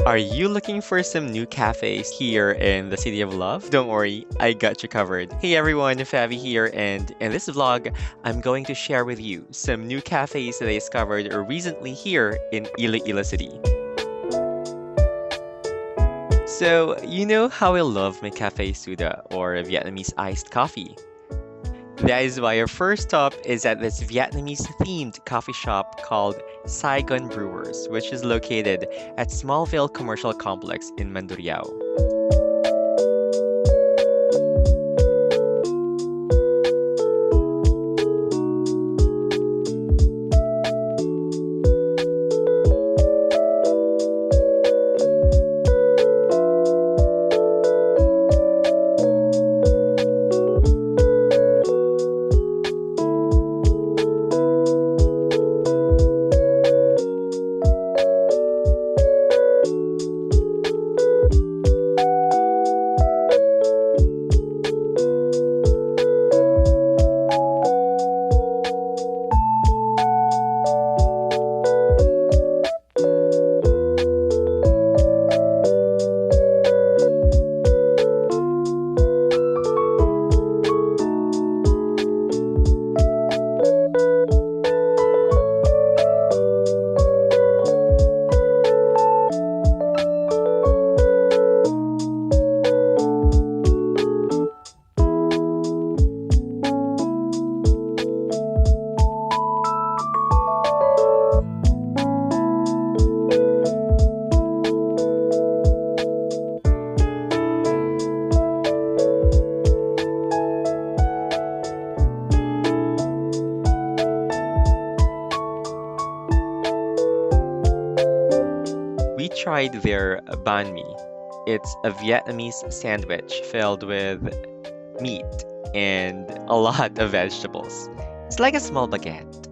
Are you looking for some new cafes here in the City of Love? Don't worry, I got you covered. Hey everyone, Favi here, and in this vlog, I'm going to share with you some new cafes that I discovered recently here in Iloilo City. So, you know how I love my cafe soda or Vietnamese iced coffee. That is why our first stop is at this Vietnamese-themed coffee shop called Saigon Brewers, which is located at Smallville Commercial Complex in Mandurriao. We tried their banh mi. It's a Vietnamese sandwich filled with meat and a lot of vegetables. It's like a small baguette.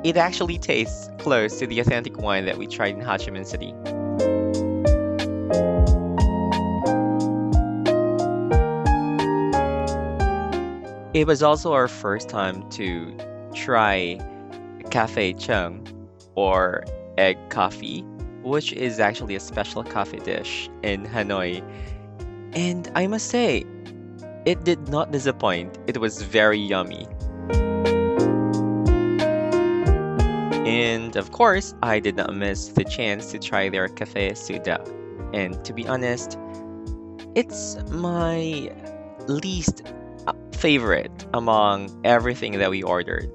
It actually tastes close to the authentic one that we tried in Ho Chi Minh City. It was also our first time to try Café Chung or egg coffee, which is actually a special coffee dish in Hanoi. And I must say, it did not disappoint. It was very yummy. And of course, I did not miss the chance to try their Café Suda. And to be honest, it's my least favorite among everything that we ordered.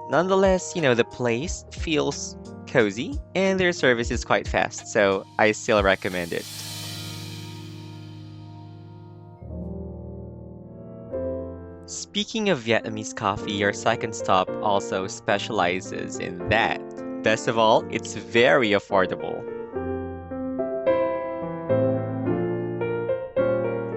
Nonetheless, the place feels cozy and their service is quite fast, so I still recommend it. Speaking of Vietnamese coffee, our second stop also specializes in that. Best of all, it's very affordable.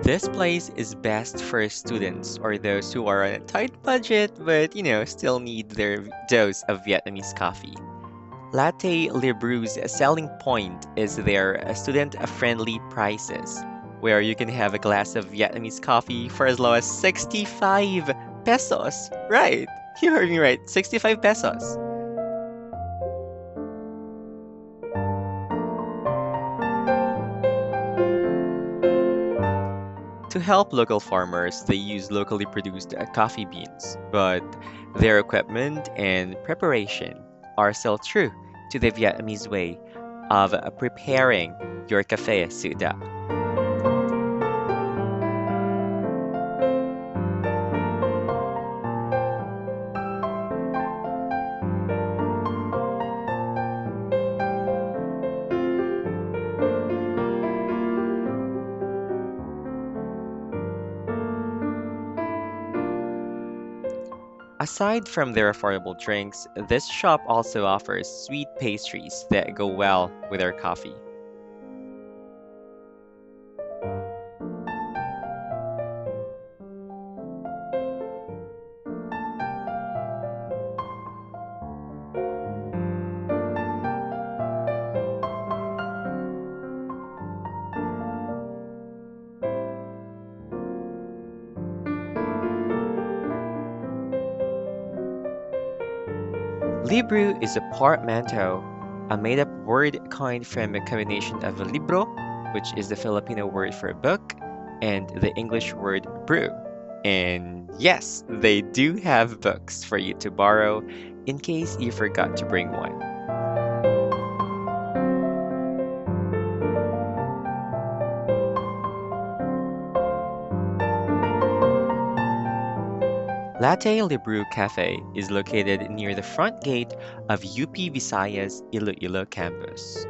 This place is best for students or those who are on a tight budget but, still need their dose of Vietnamese coffee. Latte Librew's selling point is their student-friendly prices, where you can have a glass of Vietnamese coffee for as low as 65 pesos. Right, you heard me right, 65 pesos. To help local farmers, they use locally produced coffee beans, but their equipment and preparation are still true to the Vietnamese way of preparing your café suda. Aside from their affordable drinks, this shop also offers sweet pastries that go well with their coffee. Librew is a portmanteau a made-up word coined from a combination of libro, which is the Filipino word for book, and the English word brew. And yes, they do have books for you to borrow in case you forgot to bring one. Latte Librew Cafe is located near the front gate of UP Visayas Iloilo campus.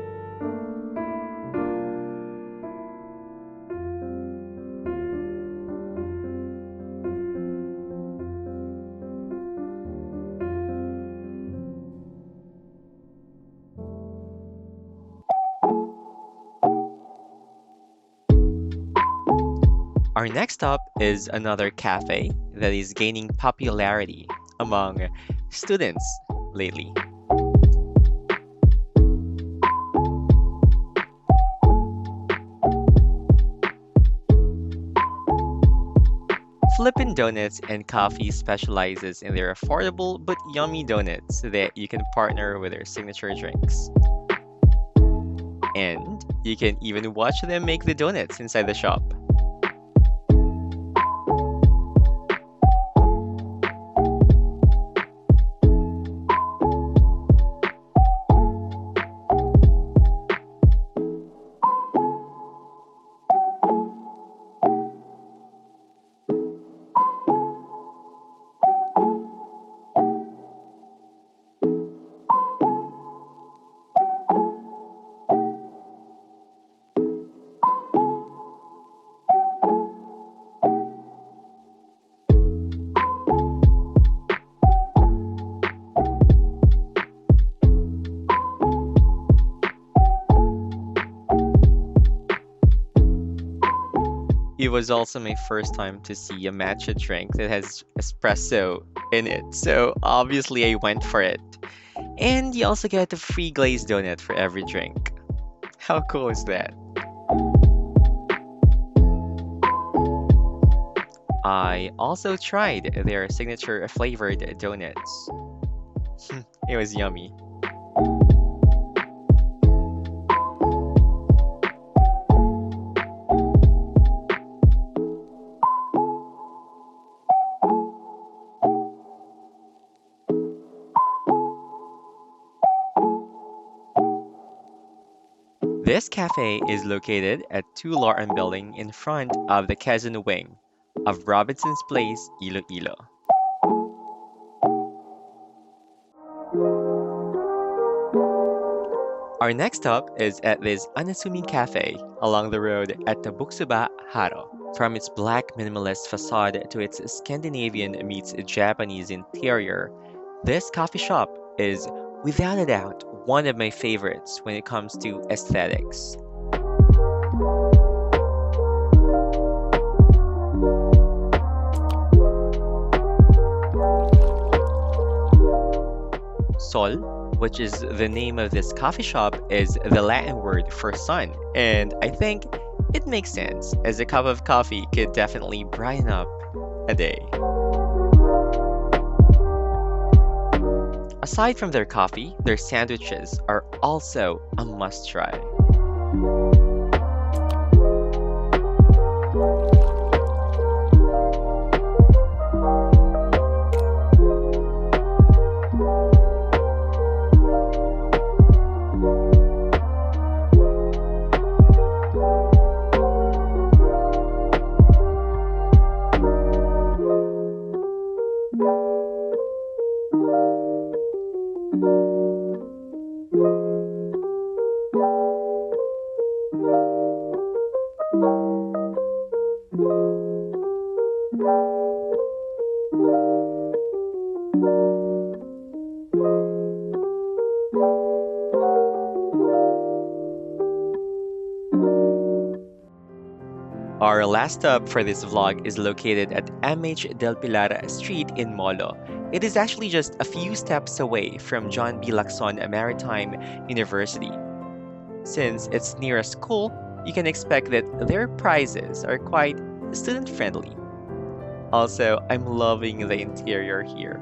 Our next stop is another cafe that is gaining popularity among students lately. Flippin' Donuts and Coffee specializes in their affordable but yummy donuts that you can partner with their signature drinks. And you can even watch them make the donuts inside the shop. It was also my first time to see a matcha drink that has espresso in it, so obviously I went for it. And you also get a free glazed donut for every drink. How cool is that? I also tried their signature flavored donuts. It was yummy. This cafe is located at 2 Lauren Building in front of the Quezon wing of Robinson's Place, Iloilo. Our next stop is at this Anisumi Cafe along the road at Tabuksuba, Haro. From its black minimalist facade to its Scandinavian meets Japanese interior, this coffee shop is, without a doubt, one of my favorites when it comes to aesthetics. Sol, which is the name of this coffee shop, is the Latin word for sun, and I think it makes sense, as a cup of coffee could definitely brighten up a day. Aside from their coffee, their sandwiches are also a must-try. Our last stop for this vlog is located at MH Del Pilar Street in Molo. It is actually just a few steps away from John B. Lacson Maritime University. Since it's near a school, you can expect that their prices are quite student-friendly. Also, I'm loving the interior here.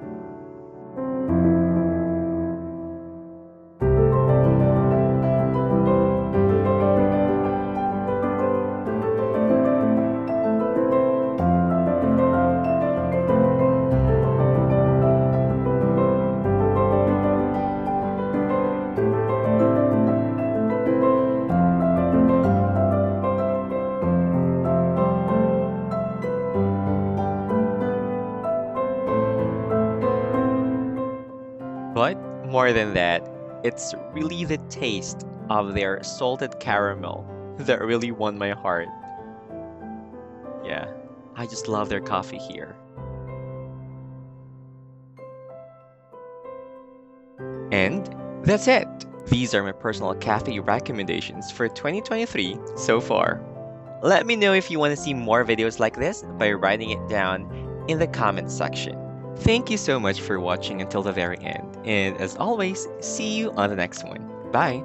But more than that, it's really the taste of their salted caramel that really won my heart. Yeah, I just love their coffee here. And that's it. These are my personal cafe recommendations for 2023 so far. Let me know if you want to see more videos like this by writing it down in the comments section. Thank you so much for watching until the very end, and as always, see you on the next one. Bye!